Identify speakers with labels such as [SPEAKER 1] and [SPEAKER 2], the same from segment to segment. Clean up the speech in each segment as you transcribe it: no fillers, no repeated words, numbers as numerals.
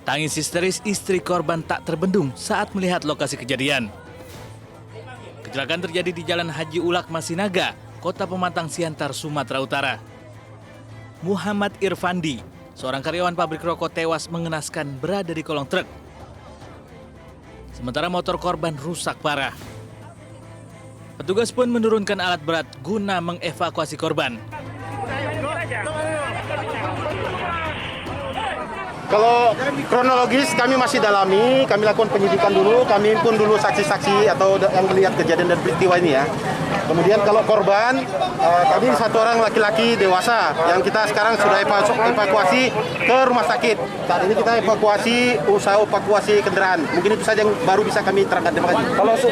[SPEAKER 1] Tangis histeris istri korban tak terbendung saat melihat lokasi kejadian. Kecelakaan terjadi di Jalan Haji Ulak Masinaga, Kota Pematang Siantar, Sumatera Utara. Muhammad Irfandi, seorang karyawan pabrik rokok, tewas mengenaskan berada di kolong truk. Sementara motor korban rusak parah. Petugas pun menurunkan alat berat guna mengevakuasi korban.
[SPEAKER 2] Kalau kronologis kami masih dalami, kami lakukan penyidikan dulu, kami pun dulu saksi-saksi atau yang melihat kejadian dan peristiwa ini ya. Kemudian kalau korban, kami satu orang laki-laki dewasa yang kita sekarang sudah evakuasi ke rumah sakit. Saat ini kita usaha evakuasi kendaraan. Mungkin itu saja yang baru bisa kami terangkan. Terima kasih.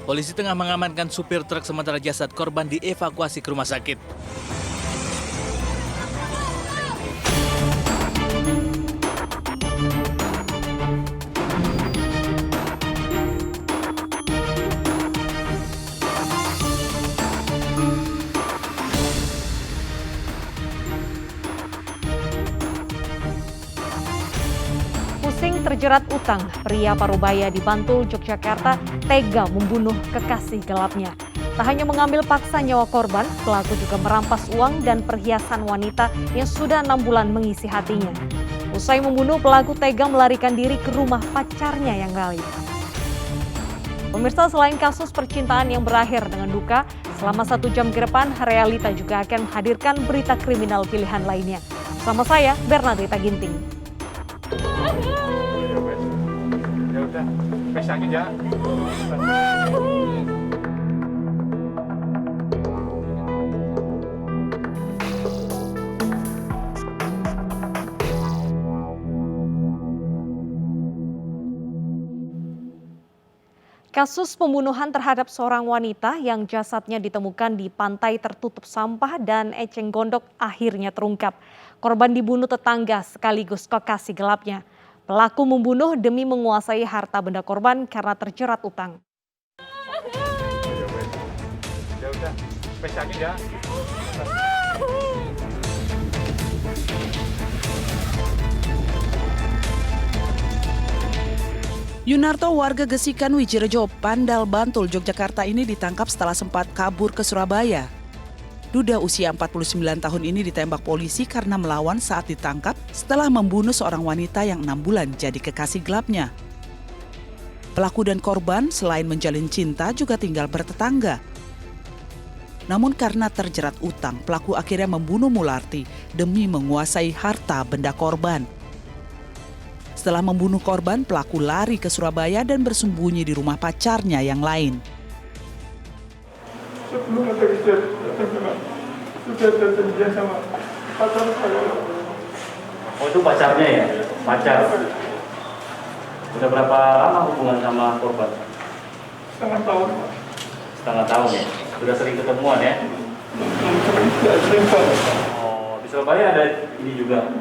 [SPEAKER 1] Polisi tengah mengamankan supir truk sementara jasad korban dievakuasi ke rumah sakit.
[SPEAKER 3] Pusing terjerat utang, pria Parubaya di Bantul, Yogyakarta tega membunuh kekasih gelapnya. Tak hanya mengambil paksa nyawa korban, pelaku juga merampas uang dan perhiasan wanita yang sudah 6 bulan mengisi hatinya. Usai membunuh, pelaku tega melarikan diri ke rumah pacarnya yang lain. Pemirsa, selain kasus percintaan yang berakhir dengan duka, selama 1 jam ke depan, Realita juga akan menghadirkan berita kriminal pilihan lainnya. Bersama saya, Bernadita Ginting.
[SPEAKER 4] Ya udah, pesangin ya.
[SPEAKER 3] Kasus pembunuhan terhadap seorang wanita yang jasadnya ditemukan di pantai tertutup sampah dan eceng gondok akhirnya terungkap. Korban dibunuh tetangga sekaligus kekasih gelapnya. Pelaku membunuh demi menguasai harta benda korban karena terjerat utang.
[SPEAKER 4] Ya udah, pesangin ya.
[SPEAKER 5] Yunarto, warga Gesikan, Wijirejo, Pandal, Bantul, Yogyakarta ini ditangkap setelah sempat kabur ke Surabaya. Duda usia 49 tahun ini ditembak polisi karena melawan saat ditangkap setelah membunuh seorang wanita yang 6 bulan jadi kekasih gelapnya. Pelaku dan korban selain menjalin cinta juga tinggal bertetangga. Namun karena terjerat utang, pelaku akhirnya membunuh Mularti demi menguasai harta benda korban. Setelah membunuh korban, pelaku lari ke Surabaya dan bersembunyi di rumah pacarnya yang lain.
[SPEAKER 4] Sebelum ada kejadian, sudah terjanjian sama pacar saya.
[SPEAKER 6] Oh, itu pacarnya ya? Pacar. Sudah berapa lama hubungan sama korban?
[SPEAKER 4] Setengah tahun.
[SPEAKER 6] Setengah tahun ya? Sudah sering ketemuan ya?
[SPEAKER 4] Sering banget.
[SPEAKER 6] Oh, di Surabaya ada ini juga?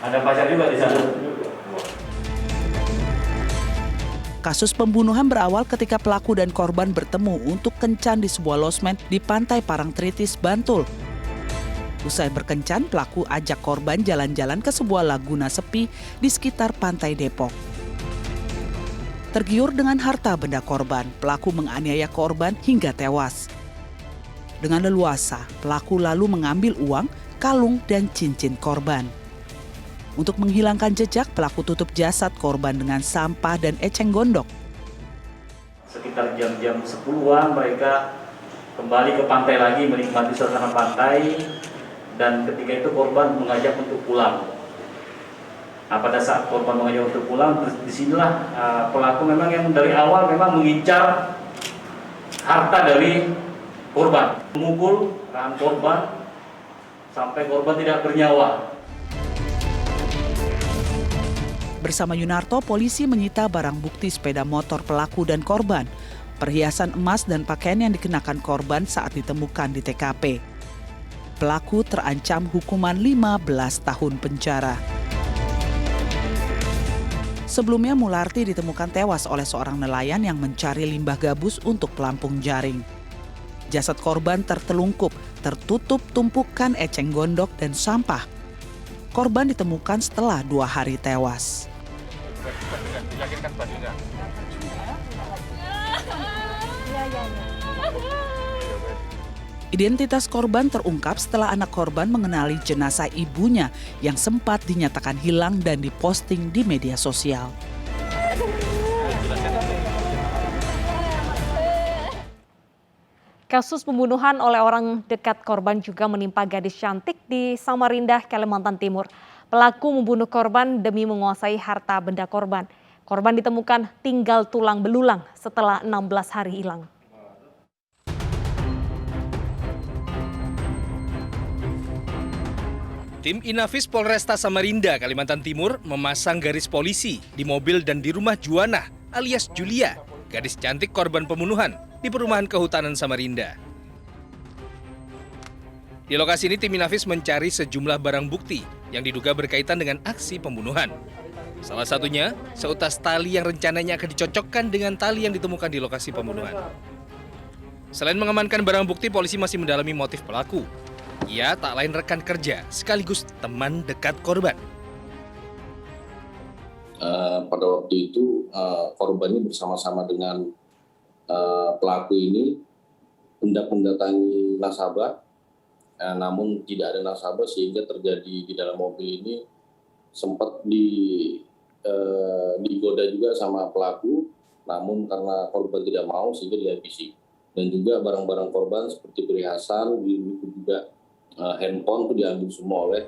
[SPEAKER 6] Ada pacar juga di sana?
[SPEAKER 5] Kasus pembunuhan berawal ketika pelaku dan korban bertemu untuk kencan di sebuah losmen di Pantai Parangtritis, Bantul. Usai berkencan, pelaku ajak korban jalan-jalan ke sebuah laguna sepi di sekitar Pantai Depok. Tergiur dengan harta benda korban, pelaku menganiaya korban hingga tewas. Dengan leluasa, pelaku lalu mengambil uang, kalung, dan cincin korban. Untuk menghilangkan jejak, pelaku tutup jasad korban dengan sampah dan eceng gondok.
[SPEAKER 6] Sekitar jam-jam 10-an mereka kembali ke pantai lagi menikmati suasana pantai, dan ketika itu korban mengajak untuk pulang. Nah, pada saat korban mengajak untuk pulang, disinilah pelaku memang yang dari awal memang mengincar harta dari korban, memukul tangan korban sampai korban tidak bernyawa.
[SPEAKER 5] Bersama Yunarto, polisi menyita barang bukti sepeda motor pelaku dan korban, perhiasan emas dan pakaian yang dikenakan korban saat ditemukan di TKP. Pelaku terancam hukuman 15 tahun penjara. Sebelumnya Mularti ditemukan tewas oleh seorang nelayan yang mencari limbah gabus untuk pelampung jaring. Jasad korban tertelungkup, tertutup tumpukan eceng gondok dan sampah. Korban ditemukan setelah 2 hari tewas. Identitas korban terungkap setelah anak korban mengenali jenazah ibunya yang sempat dinyatakan hilang dan diposting di media sosial.
[SPEAKER 3] Kasus pembunuhan oleh orang dekat korban juga menimpa gadis cantik di Samarinda, Kalimantan Timur. Pelaku membunuh korban demi menguasai harta benda korban. Korban ditemukan tinggal tulang belulang setelah 16 hari hilang.
[SPEAKER 7] Tim Inafis Polresta Samarinda, Kalimantan Timur memasang garis polisi di mobil dan di rumah Juana alias Julia, gadis cantik korban pembunuhan di perumahan kehutanan Samarinda. Di lokasi ini tim Inafis mencari sejumlah barang bukti yang diduga berkaitan dengan aksi pembunuhan. Salah satunya, seutas tali yang rencananya akan dicocokkan dengan tali yang ditemukan di lokasi pembunuhan. Selain mengamankan barang bukti, polisi masih mendalami motif pelaku. Ia tak lain rekan kerja sekaligus teman dekat korban.
[SPEAKER 8] Pada waktu itu korban ini bersama-sama dengan pelaku ini hendak mendatangi nasabah, namun tidak ada nasabah sehingga terjadi di dalam mobil ini sempat digoda juga sama pelaku, namun karena korban tidak mau sehingga dihabisi. Dan juga barang-barang korban seperti perhiasan juga handphone itu diambil semua oleh.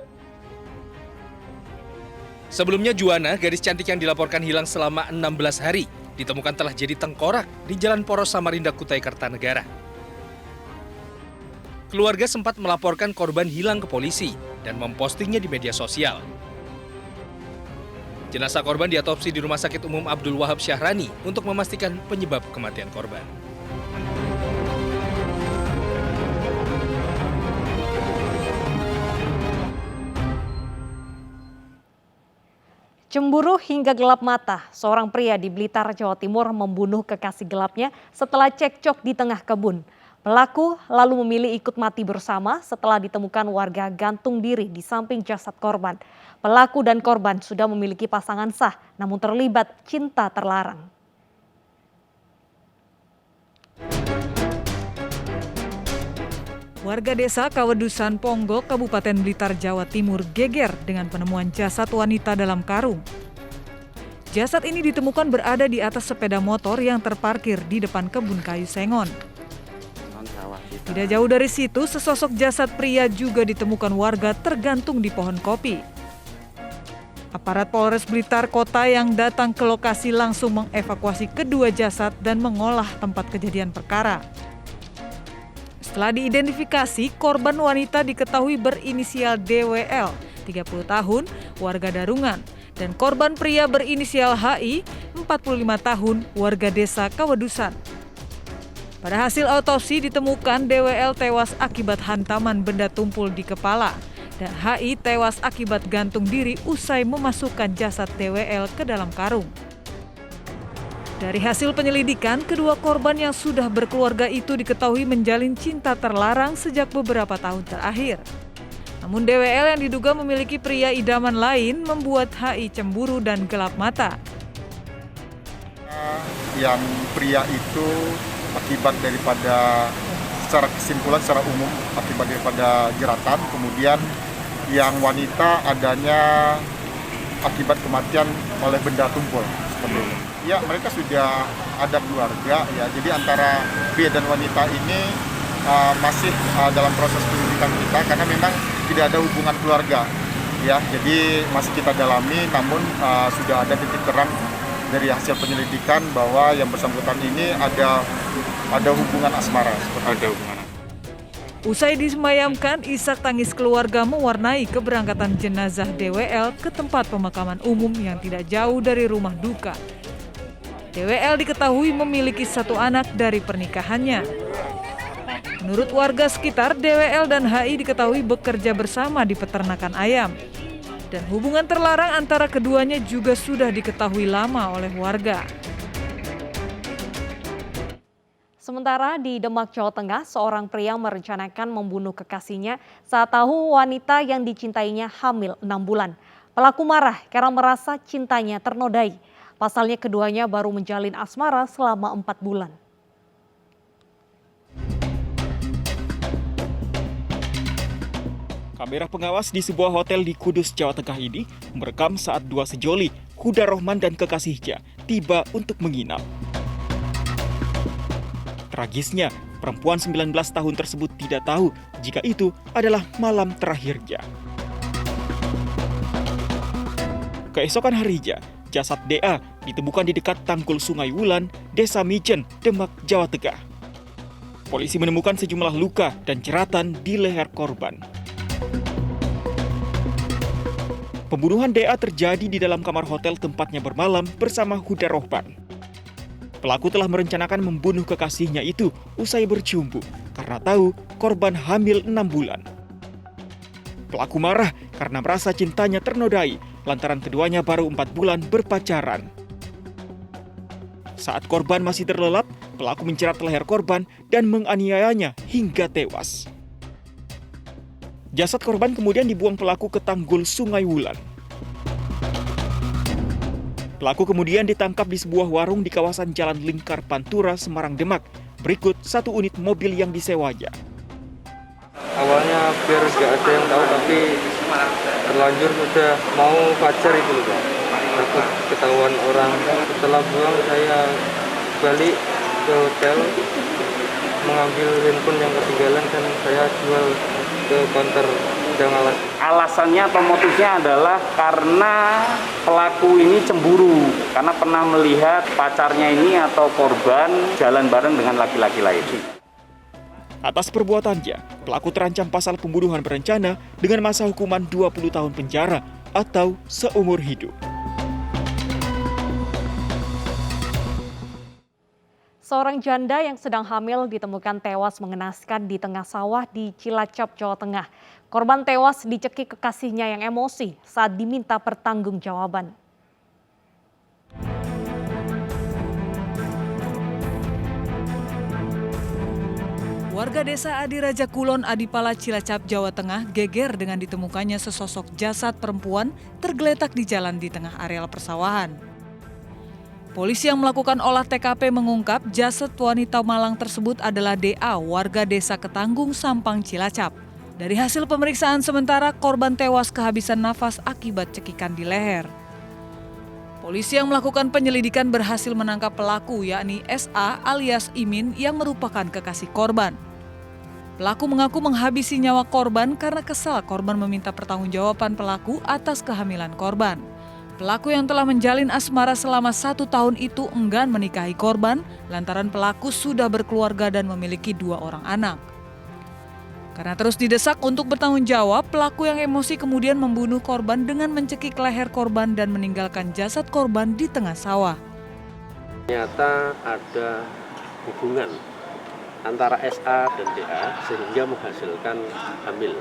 [SPEAKER 7] Sebelumnya Juana, gadis cantik yang dilaporkan hilang selama 16 hari, ditemukan telah jadi tengkorak di Jalan Poros Samarinda, Kutai Kartanegara. Keluarga sempat melaporkan korban hilang ke polisi dan mempostingnya di media sosial. Jenazah korban diotopsi di Rumah Sakit Umum Abdul Wahab Syahrani untuk memastikan penyebab kematian korban.
[SPEAKER 3] Cemburu hingga gelap mata, seorang pria di Blitar, Jawa Timur membunuh kekasih gelapnya setelah cekcok di tengah kebun. Pelaku lalu memilih ikut mati bersama setelah ditemukan warga gantung diri di samping jasad korban. Pelaku dan korban sudah memiliki pasangan sah, namun terlibat cinta terlarang.
[SPEAKER 9] Warga desa Kawedusan Ponggok, Kabupaten Blitar, Jawa Timur geger dengan penemuan jasad wanita dalam karung. Jasad ini ditemukan berada di atas sepeda motor yang terparkir di depan kebun kayu sengon. Tidak jauh dari situ, sesosok jasad pria juga ditemukan warga tergantung di pohon kopi. Aparat Polres Blitar Kota yang datang ke lokasi langsung mengevakuasi kedua jasad dan mengolah tempat kejadian perkara. Setelah diidentifikasi, korban wanita diketahui berinisial DWL, 30 tahun, warga Darungan, dan korban pria berinisial HI, 45 tahun, warga desa Kawedusan. Pada hasil autopsi ditemukan DWL tewas akibat hantaman benda tumpul di kepala, dan HI tewas akibat gantung diri usai memasukkan jasad DWL ke dalam karung. Dari hasil penyelidikan, kedua korban yang sudah berkeluarga itu diketahui menjalin cinta terlarang sejak beberapa tahun terakhir. Namun DWL yang diduga memiliki pria idaman lain membuat HI cemburu dan gelap mata.
[SPEAKER 10] Yang pria itu akibat daripada secara kesimpulan secara umum akibat daripada jeratan, kemudian yang wanita adanya akibat kematian oleh benda tumpul seperti itu. Ya, mereka sudah ada keluarga ya. Jadi antara pria dan wanita ini masih dalam proses penyelidikan kita karena memang tidak ada hubungan keluarga ya. Jadi masih kita dalami, namun sudah ada titik terang dari hasil penyelidikan bahwa yang bersangkutan ini ada hubungan asmara. Ada hubungan.
[SPEAKER 9] Usai disemayamkan, isak tangis keluarga mewarnai keberangkatan jenazah DWL ke tempat pemakaman umum yang tidak jauh dari rumah duka. DWL diketahui memiliki satu anak dari pernikahannya. Menurut warga sekitar, DWL dan HI diketahui bekerja bersama di peternakan ayam. Dan hubungan terlarang antara keduanya juga sudah diketahui lama oleh warga.
[SPEAKER 3] Sementara di Demak, Jawa Tengah, seorang pria merencanakan membunuh kekasihnya saat tahu wanita yang dicintainya hamil 6 bulan. Pelaku marah karena merasa cintanya ternodai. Pasalnya keduanya baru menjalin asmara selama 4 bulan.
[SPEAKER 11] Kamera pengawas di sebuah hotel di Kudus, Jawa Tengah ini merekam saat dua sejoli, Huda Rohman dan kekasihnya, tiba untuk menginap. Tragisnya, perempuan 19 tahun tersebut tidak tahu jika itu adalah malam terakhirnya. Keesokan harinya, jasad DA ditemukan di dekat Tanggul Sungai Wulan, Desa Mijen, Demak, Jawa Tengah. Polisi menemukan sejumlah luka dan jeratan di leher korban. Pembunuhan DA terjadi di dalam kamar hotel tempatnya bermalam bersama Huda Rohman. Pelaku telah merencanakan membunuh kekasihnya itu usai bercumbu karena tahu korban hamil 6 bulan. Pelaku marah karena merasa cintanya ternodai lantaran keduanya baru 4 bulan berpacaran. Saat korban masih terlelap, pelaku menjerat leher korban dan menganiayanya hingga tewas. Jasad korban kemudian dibuang pelaku ke Tanggul Sungai Wulan. Pelaku kemudian ditangkap di sebuah warung di kawasan Jalan Lingkar Pantura, Semarang, Demak. Berikut satu unit mobil yang disewanya.
[SPEAKER 4] Awalnya biar nggak ada yang tahu, tapi terlanjur sudah mau pacar itu loh Pak. Takut ketahuan orang. Setelah pulang saya balik ke hotel, mengambil handphone yang ketinggalan dan saya jual ke konter Jangalas.
[SPEAKER 6] Alasannya atau motifnya adalah karena pelaku ini cemburu karena pernah melihat pacarnya ini atau korban jalan bareng dengan laki-laki lain.
[SPEAKER 11] Atas perbuatannya, pelaku terancam pasal pembunuhan berencana dengan masa hukuman 20 tahun penjara atau seumur hidup.
[SPEAKER 3] Seorang janda yang sedang hamil ditemukan tewas mengenaskan di tengah sawah di Cilacap, Jawa Tengah. Korban tewas dicekik kekasihnya yang emosi saat diminta pertanggungjawaban.
[SPEAKER 9] Warga desa Adiraja Kulon, Adipala, Cilacap, Jawa Tengah geger dengan ditemukannya sesosok jasad perempuan tergeletak di jalan di tengah areal persawahan. Polisi yang melakukan olah TKP mengungkap jasad wanita malang tersebut adalah DA, warga desa Ketanggung, Sampang, Cilacap. Dari hasil pemeriksaan sementara, korban tewas kehabisan nafas akibat cekikan di leher. Polisi yang melakukan penyelidikan berhasil menangkap pelaku, yakni SA alias Imin yang merupakan kekasih korban. Pelaku mengaku menghabisi nyawa korban karena kesal korban meminta pertanggungjawaban pelaku atas kehamilan korban. Pelaku yang telah menjalin asmara selama 1 tahun itu enggan menikahi korban lantaran pelaku sudah berkeluarga dan memiliki 2 orang anak. Karena terus didesak untuk bertanggung jawab, pelaku yang emosi kemudian membunuh korban dengan mencekik leher korban dan meninggalkan jasad korban di tengah sawah.
[SPEAKER 12] Ternyata ada hubungan antara SA dan DA sehingga menghasilkan hamil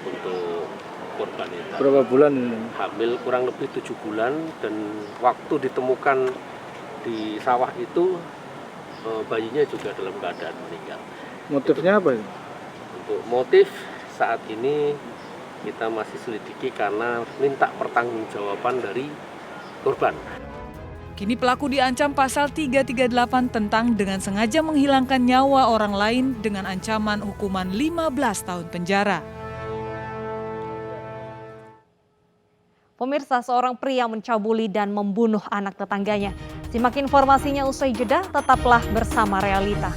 [SPEAKER 12] untuk korban itu.
[SPEAKER 4] Berapa bulan ini?
[SPEAKER 12] Hamil kurang lebih 7 bulan dan waktu ditemukan di sawah itu bayinya juga dalam keadaan meninggal.
[SPEAKER 4] Motifnya apa ini?
[SPEAKER 12] Untuk motif saat ini kita masih selidiki karena minta pertanggungjawaban dari korban.
[SPEAKER 9] Kini pelaku diancam pasal 338 tentang dengan sengaja menghilangkan nyawa orang lain dengan ancaman hukuman 15 tahun penjara.
[SPEAKER 3] Pemirsa, seorang pria mencabuli dan membunuh anak tetangganya. Simak informasinya usai jeda, tetaplah bersama Realita.